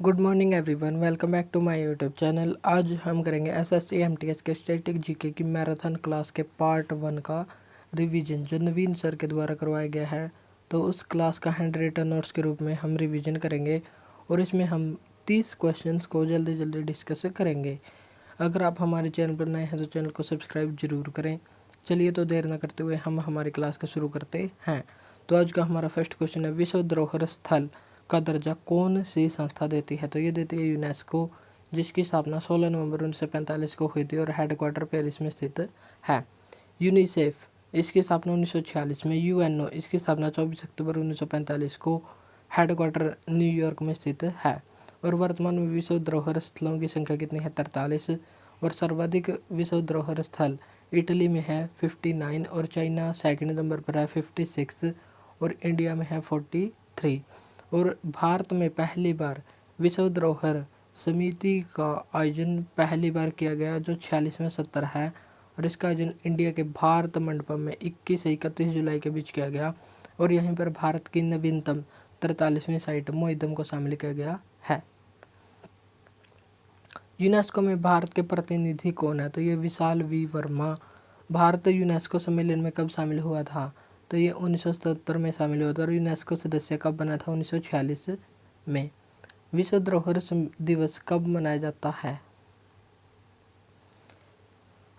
Good morning everyone, welcome back to my YouTube channel. आज हम करेंगे एसएससी एमटीएस के स्टैटिक जीके की मैराथन क्लास के पार्ट 1 का रिवीजन, जो नवीन सर के द्वारा करवाया गया है। तो उस क्लास का हैंड रिटन नोट्स के रूप में हम रिवीजन करेंगे और इसमें हम 30 क्वेश्चंस को जल्दी जल्दी डिस्कस करेंगे। अगर आप हमारे चैनल पर नए हैं तो चैनल को सब्सक्राइब जरूर करें। चलिए तो देर न करते हुए हम हमारी क्लास को शुरू करते हैं। तो आज का हमारा फर्स्ट क्वेश्चन है, विश्व धरोहर स्थल का दर्जा कौन सी संस्था देती है? तो ये देती है यूनेस्को, जिसकी स्थापना 16 नवंबर 1945 को हुई थी और हेडक्वार्टर पेरिस में स्थित है। यूनिसेफ, इसकी स्थापना 1946 में। यूएनओ, इसकी स्थापना 24 अक्टूबर 1945 को, हेडक्वार्टर न्यूयॉर्क में स्थित है। और वर्तमान में विश्व धरोहर स्थलों की संख्या कितनी है? 43। और सर्वाधिक विश्व धरोहर स्थल इटली में है 59 और चाइना सेकंड नंबर पर है 56 और इंडिया में है 43। और भारत में पहली बार विश्व धरोहर समिति का आयोजन पहली बार किया गया, जो 46 में 70 है। और इसका आयोजन इंडिया के भारत मंडपम में 21 से 31 जुलाई के बीच किया गया और यहीं पर भारत की नवीनतम 43वीं साइट मोइदम को शामिल किया गया है। यूनेस्को में भारत के प्रतिनिधि कौन है? तो ये विशाल वी वर्मा। भारत यूनेस्को सम्मेलन में कब शामिल हुआ था? तो ये 1977 में शामिल हुआ था। और यूनेस्को सदस्य कब बना था? 1946 में। विश्व धरोहर दिवस कब मनाया जाता है?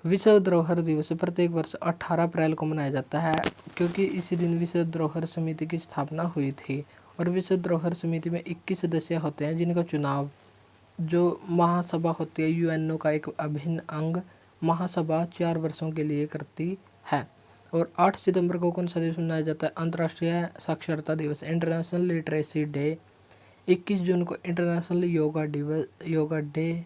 विश्व धरोहर दिवस प्रत्येक वर्ष 18 अप्रैल को मनाया जाता है, क्योंकि इसी दिन विश्व धरोहर समिति की स्थापना हुई थी। और विश्व धरोहर समिति में 21 सदस्य होते हैं, जिनका चुनाव जो महासभा होती है यूएनओ का एक अभिन्न अंग, महासभा 4 वर्षों के लिए करती है। और 8 सितंबर को कौन सा दिवस मनाया जाता है? अंतर्राष्ट्रीय साक्षरता दिवस, इंटरनेशनल लिटरेसी डे। 21 जून को इंटरनेशनल योगा डे।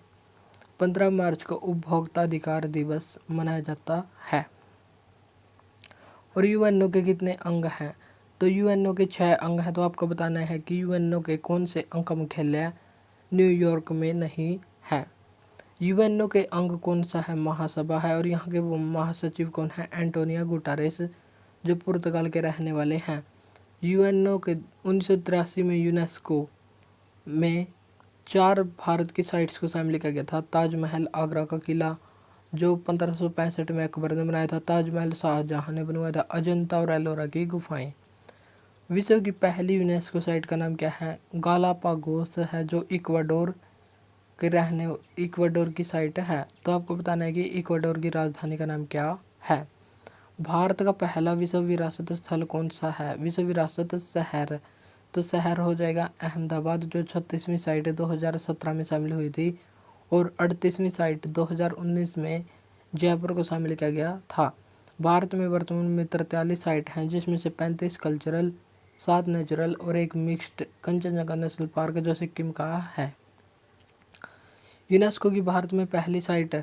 15 मार्च को उपभोक्ता अधिकार दिवस मनाया जाता है। और यूएनओ के कितने अंग हैं? तो यूएनओ के 6 अंग हैं। तो आपको बताना है कि यूएनओ के कौन से अंग का मुख्यालय न्यूयॉर्क में नहीं है। यूएनओ के अंग कौन सा है? महासभा है। और यहाँ के वो महासचिव कौन है? एंटोनियो गुटारेस, जो पुर्तगाल के रहने वाले हैं। यूएनओ के 1983 में यूनेस्को में 4 भारत की साइट्स को शामिल किया गया था। ताजमहल, आगरा का किला जो 1565 में अकबर ने बनाया था। ताजमहल शाहजहां ने बनवाया था। अजंता और एलोरा की गुफाएं। विश्व की पहली यूनेस्को साइट का नाम क्या है? गालापागोस है, जो इक्वाडोर की साइट है। तो आपको बताना है कि इक्वाडोर की राजधानी का नाम क्या है। भारत का पहला विश्व विरासत स्थल कौन सा है? विश्व विरासत शहर, तो शहर हो जाएगा अहमदाबाद, जो 36वीं साइट 2017 में शामिल हुई थी। और 38वीं साइट 2019 में जयपुर को शामिल किया गया था। भारत में वर्तमान में 43 साइट हैं, जिसमें से 35 कल्चरल, 7 नेचुरल और एक मिक्स्ड कंचनजंगा नेशनल पार्क, जो सिक्किम का है। यूनेस्को की भारत में पहली साइट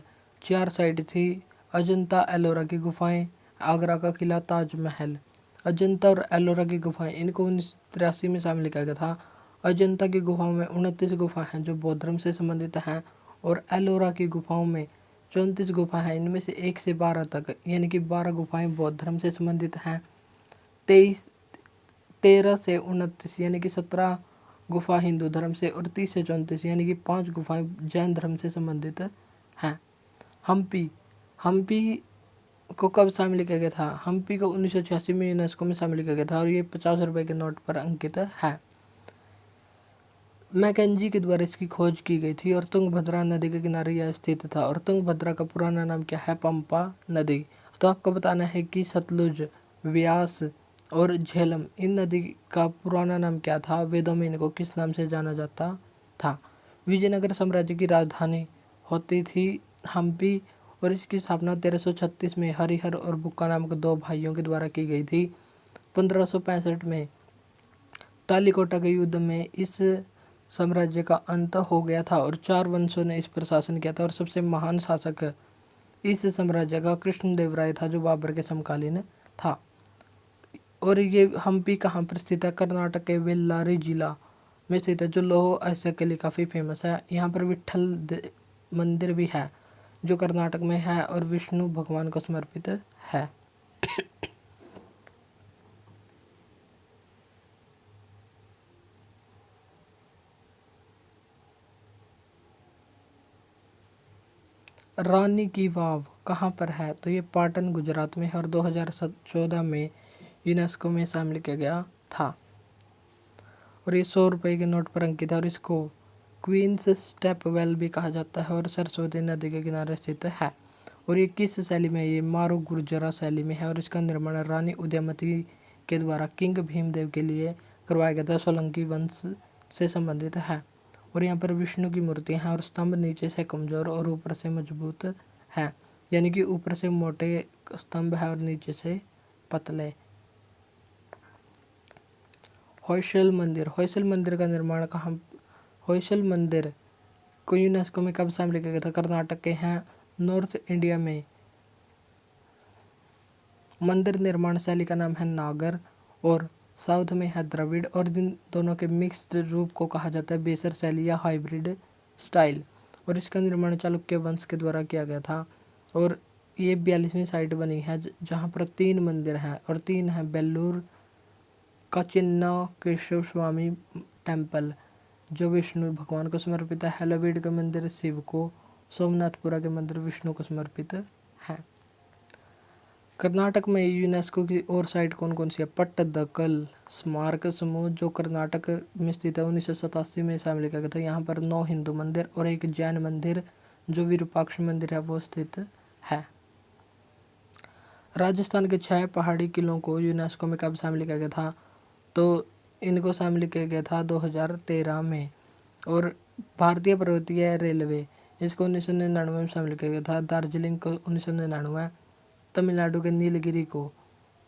4 साइट थी। अजंता एलोरा की गुफाएं, आगरा का किला, ताजमहल। अजंता और एलोरा की गुफाएं, इनको 1983 में शामिल किया गया था। अजंता की गुफाओं में 29 गुफाएं हैं जो बौद्ध धर्म से संबंधित हैं। और एलोरा की गुफाओं में 34 गुफाएं हैं। इनमें से 1 से 12 तक, यानी कि 12 गुफाएं बौद्ध धर्म से संबंधित हैं। 13 से 29 यानी कि 17 गुफा हिंदू धर्म से और 30 से 34 यानी कि 5 गुफाएं जैन धर्म से संबंधित हैं। हम्पी को कब शामिल किया गया था? हम्पी को 1986 में यूनेस्को में शामिल किया गया था और ये 50 रुपए के नोट पर अंकित है। मैकेंजी के द्वारा इसकी खोज की गई थी और तुंगभद्रा नदी के किनारे यह स्थित था। और तुंगभद्रा का पुराना नाम क्या है? पंपा नदी। तो आपको बताना है कि सतलुज, व्यास और झेलम, इन नदी का पुराना नाम क्या था? वेदों में इनको किस नाम से जाना जाता था? विजयनगर साम्राज्य की राजधानी होती थी हम्पी और इसकी स्थापना 1336 में हरिहर और बुक्का नामक 2 भाइयों के द्वारा की गई थी। 1565 में तालीकोटा के युद्ध में इस साम्राज्य का अंत हो गया था और 4 वंशों ने इस पर शासन किया था। और सबसे महान शासक इस साम्राज्य का कृष्णदेवराय था, जो बाबर के समकालीन था। और ये हम्पी कहाँ पर स्थित है? कर्नाटक के बेल्लारी जिला में स्थित है, जो लोह अयस्क के लिए काफ़ी फेमस है। यहाँ पर विट्ठल मंदिर भी है, जो कर्नाटक में है और विष्णु भगवान को समर्पित है। रानी की वाव कहाँ पर है? तो ये पाटन गुजरात में है और 2014 में यूनेस्को में शामिल किया गया था। और ये 100 रुपये के नोट पर अंकित है और इसको क्वींस स्टेप वेल भी कहा जाता है और सरस्वती नदी के किनारे स्थित है। और ये किस शैली में है? ये मारू गुर्जरा शैली में है और इसका निर्माण रानी उदयमती के द्वारा किंग भीमदेव के लिए करवाया गया था। सोलंकी वंश से संबंधित है। और यहाँ पर विष्णु की मूर्ति है और स्तंभ नीचे से कमजोर और ऊपर से मजबूत है, यानी कि ऊपर से मोटे स्तंभ है और नीचे से पतले। होयसल मंदिर, होयसल मंदिर का निर्माण कहाँ? होयसल मंदिर को यूनेस्को में कब शामिल किया गया था? कर्नाटक के हैं। नॉर्थ इंडिया में मंदिर निर्माण शैली का नाम है नागर और साउथ में है द्रविड़ और इन दोनों के मिक्स्ड रूप को कहा जाता है बेसर शैली या हाइब्रिड स्टाइल। और इसका निर्माण चालुक्य वंश के द्वारा किया गया था। और ये 42वीं साइट बनी है जहाँ पर 3 मंदिर हैं और 3 हैं बेल्लूर का चिन्ना केशव स्वामी टेम्पल जो विष्णु भगवान को समर्पित है। हेलोवीड का मंदिर शिव को, सोमनाथपुरा के मंदिर विष्णु को समर्पित है। कर्नाटक में यूनेस्को की और साइट कौन कौन सी है? पट्टदकल स्मारक समूह जो कर्नाटक में स्थित है 1987 में शामिल किया गया था। यहाँ पर 9 हिंदू मंदिर और एक जैन मंदिर जो विरूपाक्ष मंदिर है वो स्थित है। राजस्थान के 6 पहाड़ी किलों को यूनेस्को में कब शामिल किया गया था? तो इनको शामिल किया गया था 2013 में। और भारतीय पर्वतीय रेलवे इसको 1999 में शामिल किया गया था। दार्जिलिंग को 1999, तमिलनाडु के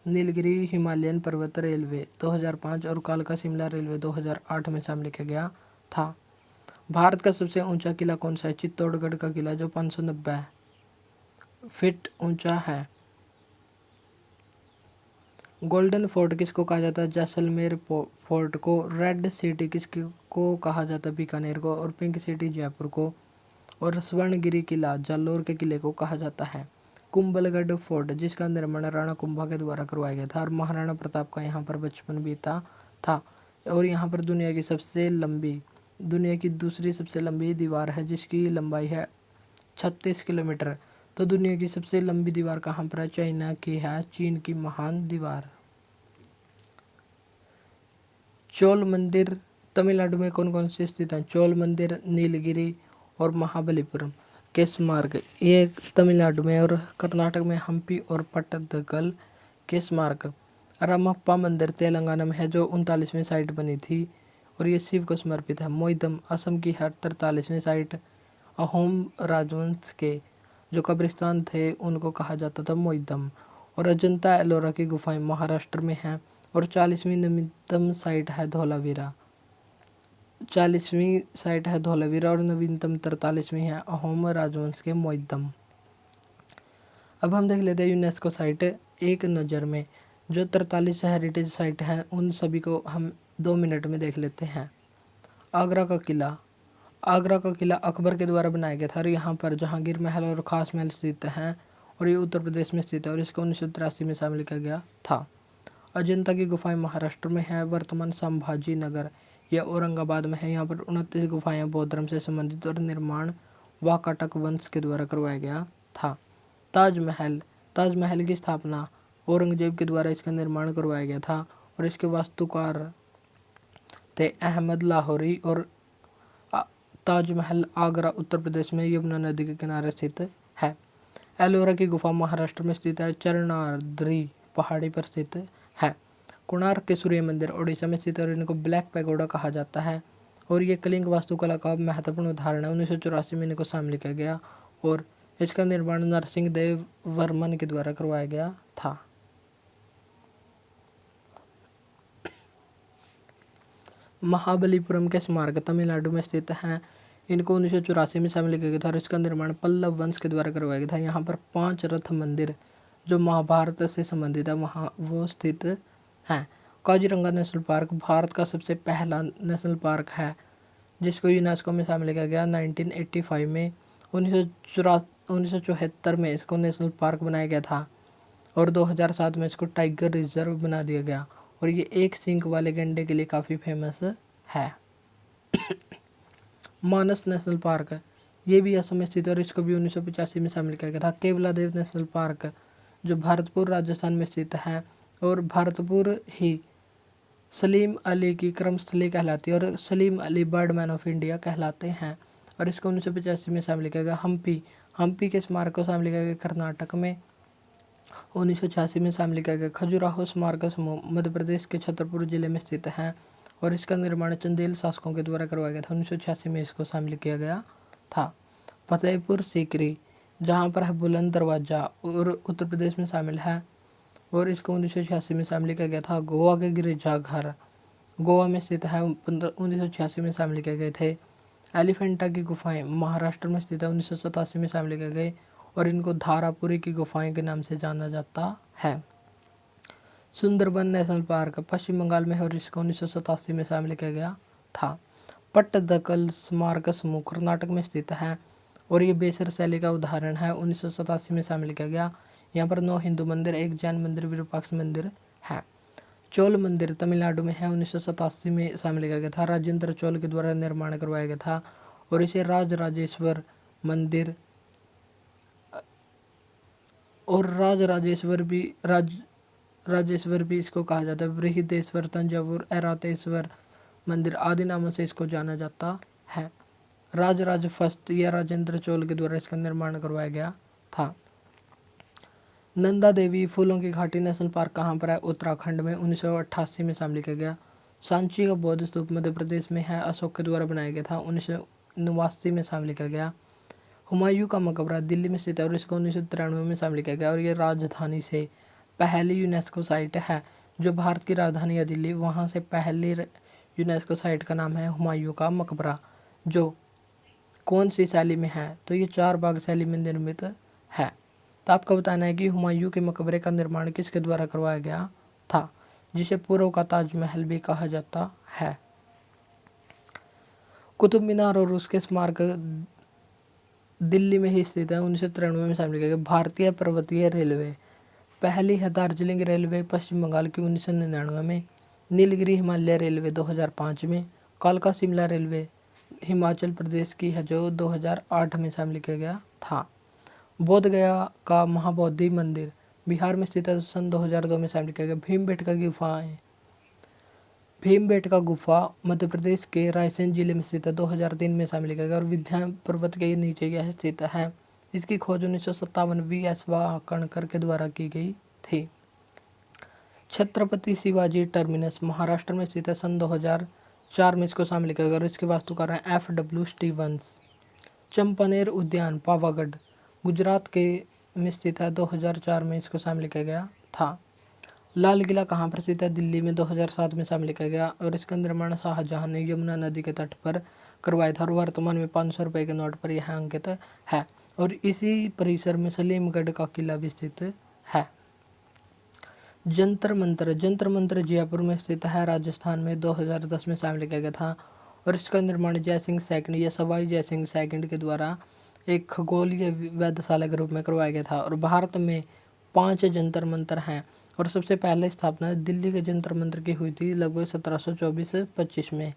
नीलगिरी हिमालयन पर्वत रेलवे 2005 और कालका शिमला रेलवे 2008 में शामिल किया गया था। भारत का सबसे ऊंचा किला कौन सा है? चित्तौड़गढ़ का किला जो 590 फीट ऊंचा है। गोल्डन फोर्ट किसको कहा जाता है? जैसलमेर फोर्ट को। रेड सिटी किसको कहा जाता है? बीकानेर को। और पिंक सिटी जयपुर को। और स्वर्णगिरी किला जालोर के किले को कहा जाता है। कुंभलगढ़ फोर्ट जिसका निर्माण राणा कुंभा के द्वारा करवाया गया था और महाराणा प्रताप का यहाँ पर बचपन बीता था। और यहाँ पर दुनिया की दूसरी सबसे लंबी दीवार है जिसकी लंबाई है 36 किलोमीटर। तो दुनिया की सबसे लंबी दीवार कहाँ पर है? चाइना की है, चीन की महान दीवार। चोल मंदिर तमिलनाडु में कौन कौन से स्थित हैं? चोल मंदिर, नीलगिरी और महाबलीपुरम के स्मारक ये तमिलनाडु में। और कर्नाटक में हम्पी और पट्टदकल के स्मारक। रामप्पा मंदिर तेलंगाना में है जो 39वीं साइट बनी थी और ये शिव को समर्पित है। मोइदम असम की है 43वीं साइट। अहोम राजवंश के जो कब्रिस्तान थे उनको कहा जाता था मोइदम। और अजंता एलोरा की गुफाएं महाराष्ट्र में हैं। और 40वीं नवीनतम साइट है धौलावीरा। 40वीं साइट है धौलावीरा और नवीनतम 43वीं है अहोम राजवंश के मोइदम। अब हम देख लेते हैं यूनेस्को साइट एक नज़र में। जो 43 हेरिटेज साइट हैं उन सभी को हम 2 मिनट में देख लेते हैं। आगरा का किला, आगरा का किला अकबर के द्वारा बनाया गया था और यहाँ पर जहांगीर महल और खास महल स्थित हैं और ये उत्तर प्रदेश में स्थित है और इसको 1983 में शामिल किया गया था। अजंता की गुफाएं महाराष्ट्र में है। वर्तमान संभाजी नगर यह औरंगाबाद में है। यहाँ पर 29 गुफाएं बौद्ध धर्म से संबंधित और निर्माण वाकाटक वंश के द्वारा करवाया गया था। ताजमहल, ताजमहल की स्थापना औरंगजेब के द्वारा इसका निर्माण करवाया गया था और इसके वास्तुकार थे अहमद लाहौरी। और ताजमहल आगरा उत्तर प्रदेश में यमुना नदी के किनारे स्थित है। एलोरा की गुफा महाराष्ट्र में स्थित है। चरणाद्री पहाड़ी पर स्थित है। कोणार्क के सूर्य मंदिर ओडिशा में स्थित है और इनको ब्लैक पैगोडा कहा जाता है और ये कलिंग वास्तुकला का महत्वपूर्ण उदाहरण है। 1984 में इनको शामिल किया गया और इसका निर्माण नरसिंह देव वर्मन के द्वारा करवाया गया था। महाबलीपुरम के स्मारक तमिलनाडु में स्थित हैं। इनको 1984 में शामिल किया गया था और इसका निर्माण पल्लव वंश के द्वारा करवाया गया था। यहाँ पर 5 रथ मंदिर जो महाभारत से संबंधित है वहाँ वो स्थित हैं। काजीरंगा नेशनल पार्क भारत का सबसे पहला नेशनल पार्क है जिसको यूनेस्को में शामिल किया गया 1985 में। 1974 में इसको नेशनल पार्क बनाया गया था और 2007 में इसको टाइगर रिजर्व बना दिया गया और ये एक सींग वाले गैंडे के लिए काफ़ी फेमस है। मानस नेशनल पार्क ये भी असम में स्थित है और इसको भी 1985 में शामिल किया गया था। केवलादेव नेशनल पार्क जो भरतपुर राजस्थान में स्थित है और भरतपुर ही सलीम अली की कर्मस्थली कहलाती है और Salim Ali Birdman of India कहलाते हैं और इसको 1985 में शामिल किया गया। हम्पी के स्मारक को शामिल किया गया कर्नाटक में 1986 में शामिल किया गया। खजुराहो स्मारक समूह मध्य प्रदेश के छतरपुर जिले में स्थित है और इसका निर्माण चंदेल शासकों के द्वारा करवाया गया था। 1986 में इसको शामिल किया गया था। फतेहपुर सीकरी जहाँ पर है बुलंद दरवाज़ा और उत्तर प्रदेश में शामिल है और इसको 1986 में शामिल किया गया था। गोवा के गिरजाघर गोवा में स्थित है 1986 में शामिल किए गए थे। एलिफेंटा की गुफाएं महाराष्ट्र में स्थित है 1987 में शामिल किए गए और इनको धारापुरी की गुफाएं के नाम से जाना जाता है। सुंदरबन नेशनल पार्क पश्चिम बंगाल में है और इसको 1987 में शामिल किया गया था। पट्टदकल स्मारक समूह कर्नाटक में स्थित है और ये बेसर शैली का उदाहरण है। 1987 में शामिल किया गया। यहाँ पर 9 हिंदू मंदिर, 1 जैन मंदिर, विरूपाक्ष मंदिर है। चोल मंदिर तमिलनाडु में है 1987 में शामिल किया गया था। राजेंद्र चोल के द्वारा निर्माण करवाया गया था और इसे राजराजेश्वर मंदिर और राजेश्वर भी इसको कहा जाता है। बृहदेश्वर, तंजावुर, ऐरातेश्वर मंदिर आदि नामों से इसको जाना जाता है। राजराज फस्त या राजेंद्र चोल के द्वारा इसका निर्माण करवाया गया था। नंदा देवी फूलों की घाटी नेशनल पार्क कहाँ पर है? उत्तराखंड में 1988 में शामिल किया गया। सांची का बौद्ध स्तूप मध्य प्रदेश में है, अशोक के द्वारा बनाया गया था। 1989 में शामिल किया गया। हुमायूं का मकबरा दिल्ली में स्थित है और इसको 1993 में शामिल किया गया और ये राजधानी से पहली यूनेस्को साइट है। जो भारत की राजधानी है दिल्ली, वहाँ से पहली यूनेस्को साइट का नाम है हुमायूं का मकबरा, जो कौन सी शैली में है? तो ये 4 बाग शैली में निर्मित है। तो आपको बताना है कि हुमायूं के मकबरे का निर्माण किसके द्वारा करवाया गया था, जिसे पूर्व का ताजमहल भी कहा जाता है। कुतुब मीनार और उसके स्मारक दिल्ली में ही स्थित है। 1993 में शामिल किया गया। भारतीय पर्वतीय रेलवे पहली है दार्जिलिंग रेलवे पश्चिम बंगाल की 1999 में, नीलगिरी हिमालय रेलवे 2005 में, कालका शिमला रेलवे हिमाचल प्रदेश की है जो 2008 में शामिल किया गया था। बोध गया का महाबोधि मंदिर बिहार में स्थित है, सन 2002 में शामिल किया गया। भीमबेटका गुफा मध्य प्रदेश के रायसेन जिले में स्थित है, 2003 में शामिल किया गया और विंध्य पर्वत के नीचे यह स्थित है। इसकी खोज 1957 V.S. वाकणकर के द्वारा की गई थी। छत्रपति शिवाजी टर्मिनस महाराष्ट्र में स्थित है, सन 2004 में इसको शामिल किया गया और इसके वास्तुकार हैं F.W. स्टीवंस। चंपानेर उद्यान पावागढ़ गुजरात के में स्थित है, 2004 में इसको शामिल किया गया था। लाल किला कहाँ पर स्थित है? दिल्ली में 2007 में शामिल किया गया और इसका निर्माण शाहजहां ने यमुना नदी के तट पर करवाया था और वर्तमान में 500 रुपये के नोट पर यह अंकित है और इसी परिसर में सलीमगढ़ का किला भी स्थित है। जंतर मंतर जयपुर में स्थित है, राजस्थान में 2010 में शामिल किया गया था और इसका निर्माण जयसिंह सेकंड या सवाई जयसिंह सेकंड के द्वारा एक खगोलीय वेधशाला के रूप में करवाया गया था। और भारत में 5 जंतर मंतर हैं और सबसे पहले स्थापना दिल्ली के जंतर मंतर की हुई थी लगभग 1724-25 में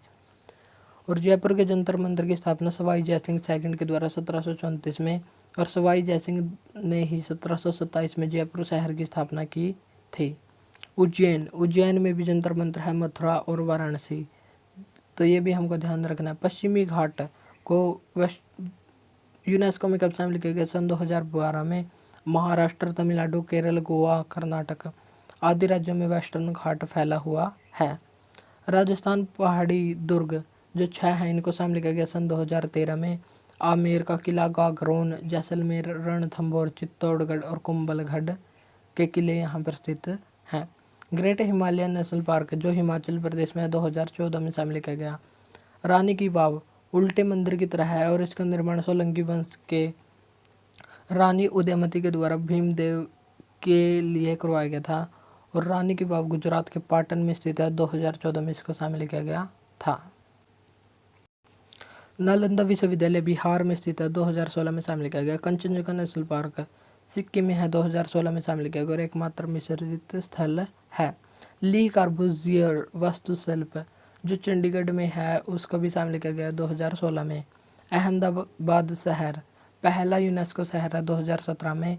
और जयपुर के जंतर मंतर की स्थापना सवाई जयसिंह सेकंड के द्वारा 1734 में और सवाई जयसिंह ने ही 1727 में जयपुर शहर की स्थापना की थी। उज्जैन में भी जंतर मंतर है, मथुरा और वाराणसी, तो ये भी हमको ध्यान रखना है। पश्चिमी घाट को यूनेस्को में कब शामिल किया गया? सन 2012 में। महाराष्ट्र, तमिलनाडु, केरल, गोवा, कर्नाटक आदि राज्यों में वेस्टर्न घाट फैला हुआ है। राजस्थान पहाड़ी दुर्ग जो 6 हैं, इनको शामिल किया गया सन 2013 में। आमेर का किला, गागरोन, जैसलमेर, रणथंभौर, चित्तौड़गढ़ और कुंभलगढ़ के किले यहाँ पर स्थित हैं। ग्रेट हिमालयन नेशनल पार्क जो हिमाचल प्रदेश में 2014 में शामिल किया गया। रानी की वाव उल्टे मंदिर की तरह है और इसका निर्माण सोलंकी वंश के रानी उदयमती के द्वारा भीमदेव के लिए करवाया गया था और रानी की वाव गुजरात के पाटन में स्थित है, 2014 में इसको शामिल किया गया था। नालंदा विश्वविद्यालय बिहार में स्थित है, 2016 में शामिल किया गया। कंचनजंगा नेशनल पार्क सिक्किम में है, 2016 में शामिल किया गया और एकमात्र मिश्रित स्थल है। ली कार्बूजियर वास्तुशिल्प जो चंडीगढ़ में है, उसको भी शामिल किया गया 2016 में। अहमदाबाद शहर पहला यूनेस्को शहर है 2017 में।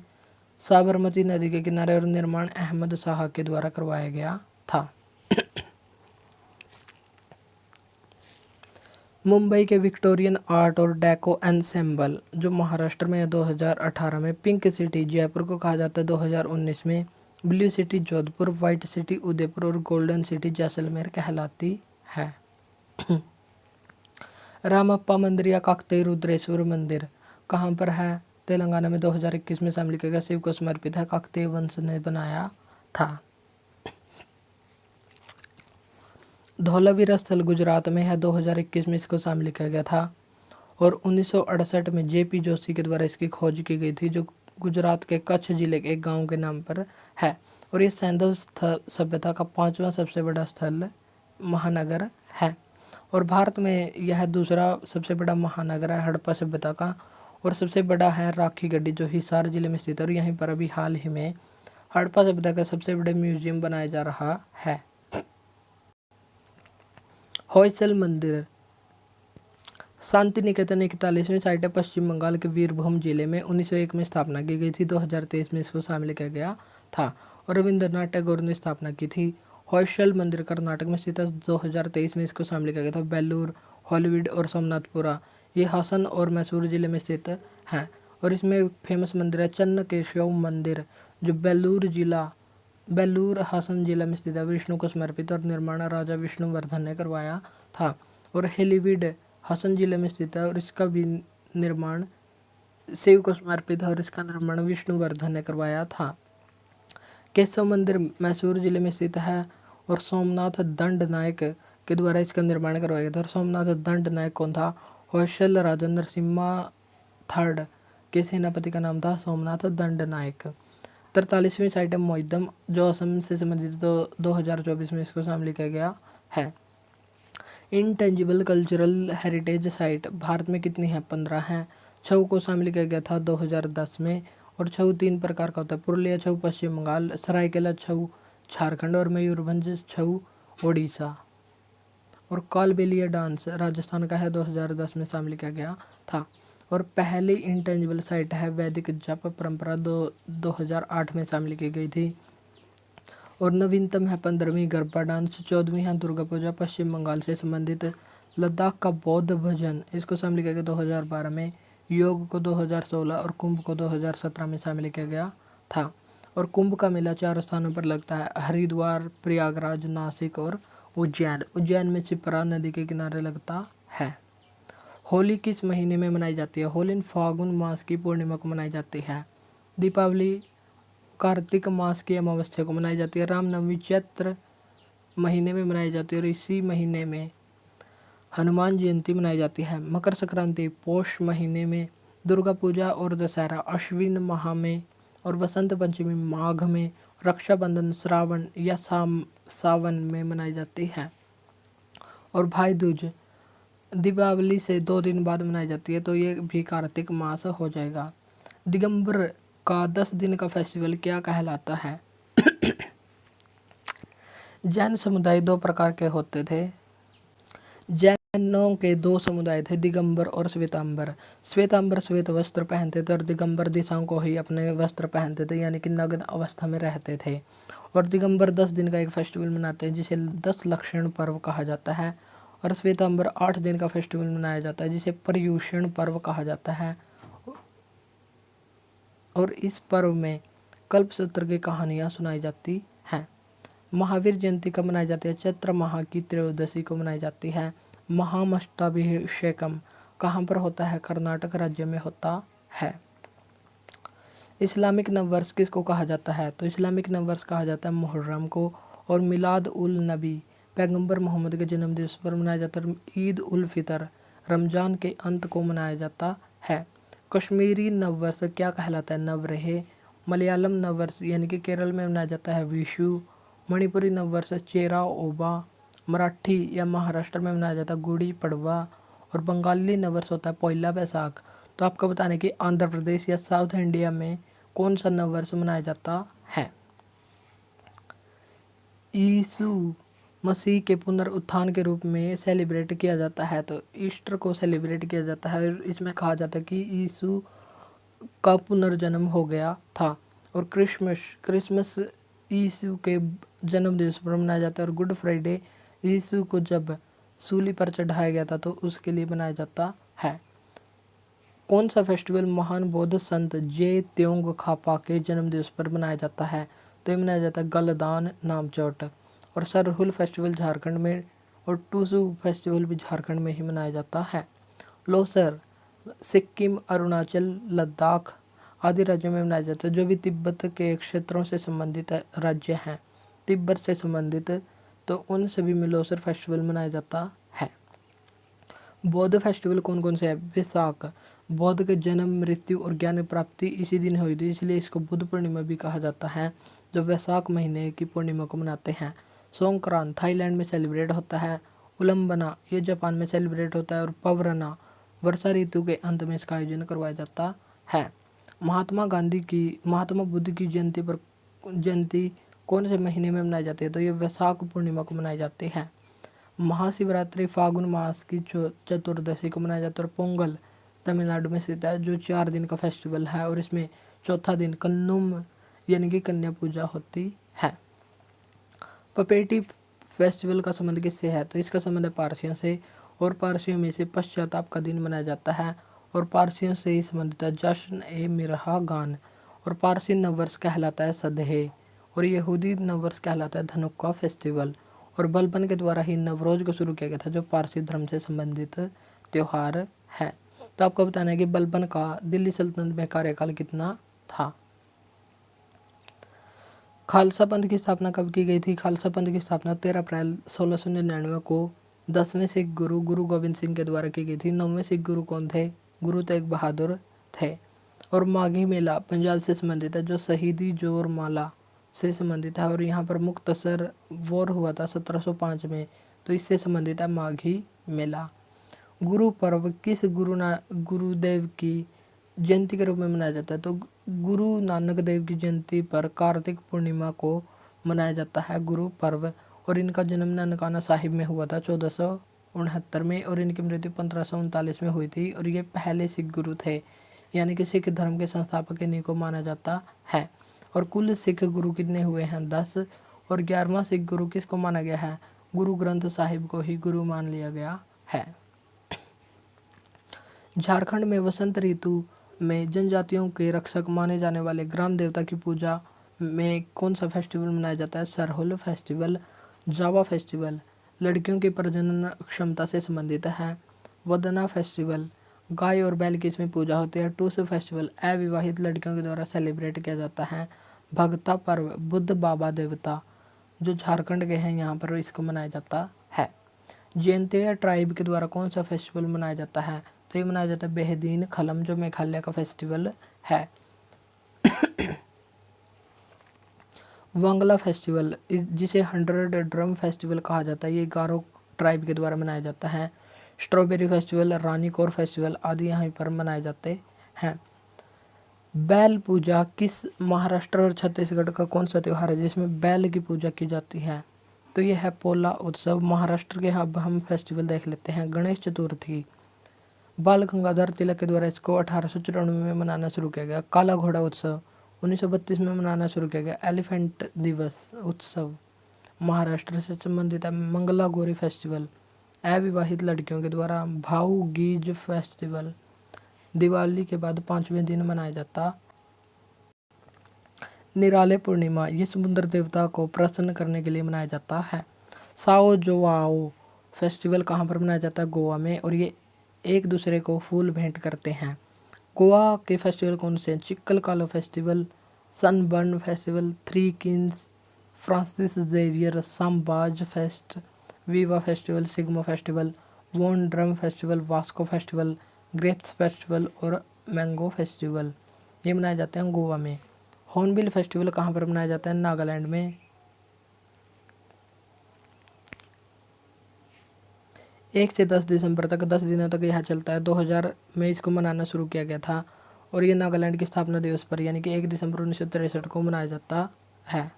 साबरमती नदी के किनारे और निर्माण अहमद शाह के द्वारा करवाया गया था। मुंबई के विक्टोरियन आर्ट और डेको एंसेंबल जो महाराष्ट्र में है 2018 में। पिंक सिटी जयपुर को कहा जाता है 2019 में। Blue city Jodhpur, white city Udaipur और गोल्डन सिटी जैसलमेर कहलाती है। रामप्पा मंदिर या काकतीय रुद्रेश्वर मंदिर कहाँ पर है? तेलंगाना में 2021 में शामिल किया गया, शिव को समर्पित है, काकतीय वंश ने बनाया था। धौलावीरा स्थल गुजरात में है, 2021 में इसको शामिल किया गया था। और 1968 में जेपी जोशी के द्वारा इसकी खोज की गई थी, जो गुजरात के कच्छ जिले के एक गांव के नाम पर है। और ये सैंधव सभ्यता का 5वां सबसे बड़ा स्थल महानगर है। और भारत में यह दूसरा सबसे बड़ा महानगर है हड़प्पा सभ्यता का। और सबसे बड़ा है राखीगढ़ी जो हिसार जिले में स्थित है। और यहीं पर अभी हाल ही में हड़प्पा सभ्यता का सबसे बड़ा म्यूजियम बनाया जा रहा है। होयसल मंदिर शांति निकेतन 41वीं साइट है, पश्चिम बंगाल के वीरभूम जिले में। 1901 में स्थापना की गई थी, 2023 में इसको शामिल किया गया था। और रविंद्रनाथ टैगोर ने स्थापना की थी। होयसल मंदिर कर्नाटक में स्थित है, 2023 में इसको शामिल किया गया था। बेलूर, हॉलीवुड और सोमनाथपुरा ये हासन और मैसूर जिले में स्थित हैं। और इसमें फेमस मंदिर है चन्नकेशव मंदिर जो बेलूर हासन जिला में स्थित है, विष्णु को समर्पित। और निर्माण राजा विष्णुवर्धन ने करवाया था। और हेलीवीड हासन जिले में स्थित है और इसका भी निर्माण शिव को समर्पित है और इसका निर्माण विष्णुवर्धन ने करवाया था। केशव मंदिर मैसूर जिले में स्थित है और सोमनाथ दंड नायक के द्वारा इसका निर्माण करवाया गया था। और सोमनाथ दंड नायक कौन था? होयसल राजा नरसिम्हा थर्ड के सेनापति का नाम था सोमनाथ दंड नायक। 43वीं साइट है मोइदम जो असम से संबंधित 2024 में इसको शामिल किया गया है। Intangible cultural heritage site Bharat में कितनी है? 15 हैं। छऊ को शामिल किया गया था 2010 में। और छऊ 3 प्रकार का होता है, पुरुलिया छऊ पश्चिम बंगाल, सरायकेला छऊ झारखंड और मयूरभंज छऊ ओडिशा। और कालबेलिया डांस राजस्थान का है, 2010 में शामिल किया गया था। और पहली इंटेंजिबल साइट है वैदिक जप परंपरा 2008 में शामिल की गई थी। और नवीनतम है 15वीं गरबा डांस, 14वीं है दुर्गा पूजा पश्चिम बंगाल से संबंधित। लद्दाख का बौद्ध भजन इसको शामिल किया गया 2012 में। योग को 2016 और कुंभ को 2017 में शामिल किया गया था। और कुंभ का मेला 4 स्थानों पर लगता है, हरिद्वार, प्रयागराज, नासिक और उज्जैन। उज्जैन में शिप्रा नदी के किनारे लगता है। होली किस महीने में मनाई जाती है? होली फागुन मास की पूर्णिमा को मनाई जाती है। दीपावली कार्तिक मास की अमावस्या को मनाई जाती है। रामनवमी चैत्र महीने में मनाई जाती है और इसी महीने में हनुमान जयंती मनाई जाती है। मकर संक्रांति पौष महीने में। दुर्गा पूजा और दशहरा अश्विन माह में। और बसंत पंचमी माघ में। रक्षाबंधन श्रावण या सावन में मनाई जाती है। और भाई दूज दीपावली से 2 दिन बाद मनाई जाती है, तो ये भी कार्तिक मास हो जाएगा। दिगंबर का 10 दिन का फेस्टिवल क्या कहलाता है? जैन समुदाय 2 प्रकार के होते थे। जैनों के 2 समुदाय थे, दिगंबर और श्वेतांबर। श्वेतांबर श्वेत वस्त्र पहनते थे और दिगंबर दिशाओं को ही अपने वस्त्र पहनते थे, यानी कि नग्न अवस्था में रहते थे। और दिगंबर 10 दिन का एक फेस्टिवल मनाते हैं जिसे 10 लक्षण पर्व कहा जाता है। और श्वेतांबर 8 दिन का फेस्टिवल मनाया जाता है जिसे पर्युषण पर्व कहा जाता है। और इस पर्व में कल्पसूत्र की कहानियाँ सुनाई जाती हैं। महावीर जयंती कब मनाई जाती है? चैत्र माह की त्रयोदशी को मनाई जाती है। महामस्तकाभिषेकम कहाँ पर होता है? कर्नाटक राज्य में होता है। इस्लामिक नववर्ष किसको कहा जाता है? तो इस्लामिक नववर्ष कहा जाता है मुहर्रम को। और मिलाद उल नबी पैगंबर मोहम्मद के जन्म दिवस पर मनाया जाता है। ईद उल फितर रमज़ान के अंत को मनाया जाता है। कश्मीरी नववर्ष क्या कहलाता है? नवरेह। मलयालम नववर्ष यानी कि केरल में मनाया जाता है विशु। मणिपुरी नववर्ष चेरा ओबा। मराठी या महाराष्ट्र में मनाया जाता है गुड़ी पड़वा। और बंगाली नववर्ष होता है पौला बैसाख। तो आपको बताने कि आंध्र प्रदेश या साउथ इंडिया में कौन सा नववर्ष मनाया जाता है? यीशु मसीह के पुनरुत्थान के रूप में सेलिब्रेट किया जाता है। तो ईस्टर को सेलिब्रेट किया जाता है और इसमें कहा जाता है कि यीशु का पुनर्जन्म हो गया था। और क्रिसमस यीशु के जन्म दिवस पर मनाया जाता है। और गुड फ्राइडे यीशु को जब सूली पर चढ़ाया गया था तो उसके लिए मनाया जाता है। कौन सा फेस्टिवल महान बौद्ध संत जे त्योंग खापा के जन्म दिवस पर मनाया जाता है? तो ये मनाया जाता है गलदान नामचोट। और सरहुल फेस्टिवल झारखंड में और टूसू फेस्टिवल भी झारखंड में ही मनाया जाता है। लोसर सिक्किम, अरुणाचल, लद्दाख आदि राज्यों में मनाया जाता है। जो भी तिब्बत के क्षेत्रों से संबंधित राज्य हैं, तिब्बत से संबंधित, तो उन सभी में लोसर फेस्टिवल मनाया जाता है। बौद्ध फेस्टिवल कौन कौन से हैं? वैसाख, बौद्ध के जन्म, मृत्यु और ज्ञान प्राप्ति इसी दिन हुई थी, इसलिए इसको बुद्ध पूर्णिमा भी कहा जाता है, जो वैसाख महीने की पूर्णिमा को मनाते हैं। सोंक्रांत थाईलैंड में सेलिब्रेट होता है। उलम्बना ये जापान में सेलिब्रेट होता है। और पवरना वर्षा ऋतु के अंत में इसका आयोजन करवाया जाता है। महात्मा बुद्ध की जयंती कौन से महीने में मनाई जाती है? तो ये वैशाख पूर्णिमा को मनाई जाती है। महाशिवरात्रि फागुन मास की चतुर्दशी को मनाया जाता है। और पोंगल तमिलनाडु में स्थित है, जो 4 दिन का फेस्टिवल है और इसमें चौथा दिन कन्नुम यानी कि कन्या पूजा होती है। पपेटी फेस्टिवल का संबंध किससे है? तो इसका संबंध है पारसियों से। और पारसियों में से पश्चाताप का दिन मनाया जाता है और पारसियों से ही संबंधित है जश्न ए मिरहा गान। और पारसी नववर्ष कहलाता है सदहे और यहूदी नववर्ष कहलाता है धनुक्का फेस्टिवल। और बलबन के द्वारा ही नवरोज को शुरू किया गया था, जो पारसी धर्म से संबंधित त्यौहार है। तो आपको बताना है कि बलबन का दिल्ली सल्तनत में कार्यकाल कितना था। खालसा पंथ की स्थापना कब की गई थी? खालसा पंथ की स्थापना 13 अप्रैल 1699 को 10वें सिख गुरु गोविंद सिंह के द्वारा की गई थी। 9वें सिख गुरु कौन थे? गुरु तेग बहादुर थे। और माघी मेला पंजाब से संबंधित है, जो शहीदी जोर माला से संबंधित है। और यहाँ पर मुक्तसर वॉर हुआ था 1705 में, तो इससे संबंधित है माघी मेला। गुरु पर्व किस गुरुदेव की जयंती के रूप में मनाया जाता है? तो गुरु नानक देव की जयंती पर कार्तिक पूर्णिमा को मनाया जाता है गुरु पर्व। और इनका जन्म ननकाना साहिब में हुआ था 1469 में और इनकी मृत्यु 1539 में हुई थी। और ये पहले सिख गुरु थे, यानी कि सिख धर्म के संस्थापक इन्हीं को माना जाता है। और कुल सिख गुरु कितने हुए हैं? 10। और 11वां सिख गुरु किसको माना गया है? गुरु ग्रंथ साहिब को ही गुरु मान लिया गया है। झारखंड में वसंत ऋतु में जनजातियों के रक्षक माने जाने वाले ग्राम देवता की पूजा में कौन सा फेस्टिवल मनाया जाता है? सरहुल फेस्टिवल। जावा फेस्टिवल लड़कियों की प्रजनन क्षमता से संबंधित है। वदना फेस्टिवल गाय और बैल की इसमें पूजा होती है। टूसू फेस्टिवल अविवाहित लड़कियों के द्वारा सेलिब्रेट किया जाता है। भगता पर्व बुद्ध बाबा देवता जो झारखंड के हैं यहाँ पर इसको मनाया जाता है। जयंतिया ट्राइब के द्वारा कौन सा फेस्टिवल मनाया जाता है? तो ये मनाया जाता है बेहदीन खलम, जो मेघालय का फेस्टिवल है। वांगला फेस्टिवल जिसे 100 ड्रम फेस्टिवल कहा जाता है, ये गारो ट्राइब के द्वारा मनाया जाता है। स्ट्रॉबेरी फेस्टिवल, रानीकोर फेस्टिवल आदि यहाँ पर मनाए जाते हैं। बैल पूजा किस महाराष्ट्र और छत्तीसगढ़ का कौन सा त्यौहार है जिसमें बैल की पूजा की जाती है? तो यह है पोला उत्सव। महाराष्ट्र के अब हम फेस्टिवल देख लेते हैं। गणेश चतुर्थी बाल गंगाधर तिलक के द्वारा इसको 1894 में मनाना शुरू किया गया। काला घोड़ा उत्सव 1932 में मनाना शुरू किया गया। एलिफेंट दिवस उत्सव महाराष्ट्र से संबंधित है। मंगला गौरी फेस्टिवल अविवाहित लड़कियों के द्वारा। भाऊ गीज फेस्टिवल दिवाली के बाद 5वें दिन मनाया जाता। निराले पूर्णिमा ये समुद्र देवता को प्रसन्न करने के लिए मनाया जाता है। साओ जोआओ फेस्टिवल कहाँ पर मनाया जाता है? गोवा में। और ये एक दूसरे को फूल भेंट करते हैं। गोवा के फेस्टिवल कौन से हैं? Chikkal Kalo festival, Sunburn festival, three kings, Francis Xavier, सांबाज fest, Viva festival, Shigmo festival, वोन drum festival, Vasco festival, grapes festival और मैंगो फेस्टिवल ये मनाए जाते हैं गोवा में। हॉर्नबिल फेस्टिवल कहाँ पर मनाया जाता है? नागालैंड में। 1 से 10 दिसंबर तक 10 दिनों तक यह चलता है। 2000 में इसको मनाना शुरू किया गया था और ये नागालैंड की स्थापना दिवस पर यानी कि 1 दिसंबर 1963 को मनाया जाता है।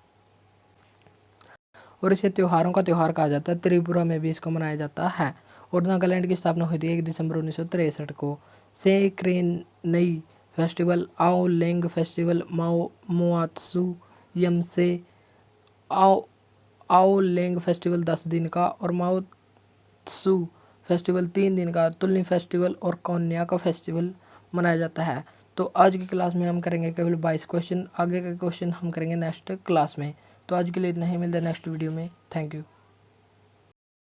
और इसे त्योहारों का त्यौहार कहा जाता है। त्रिपुरा में भी इसको मनाया जाता है। और नागालैंड की स्थापना हुई थी 1 दिसंबर 1963 को। से क्रेनई फेस्टिवल, आओ लेंग फेस्टिवल, माओ मोआत्सु यमसे, आओ आओ लेंग फेस्टिवल 10 दिन का और माओत्सु फेस्टिवल 3 दिन का, तुलनी फेस्टिवल और कौन्या का फेस्टिवल मनाया जाता है। तो आज की क्लास में हम करेंगे केवल 22 क्वेश्चन, आगे के क्वेश्चन हम करेंगे नेक्स्ट क्लास में। तो आज के लिए इतना ही, मिलते हैं नेक्स्ट वीडियो में। Thank you.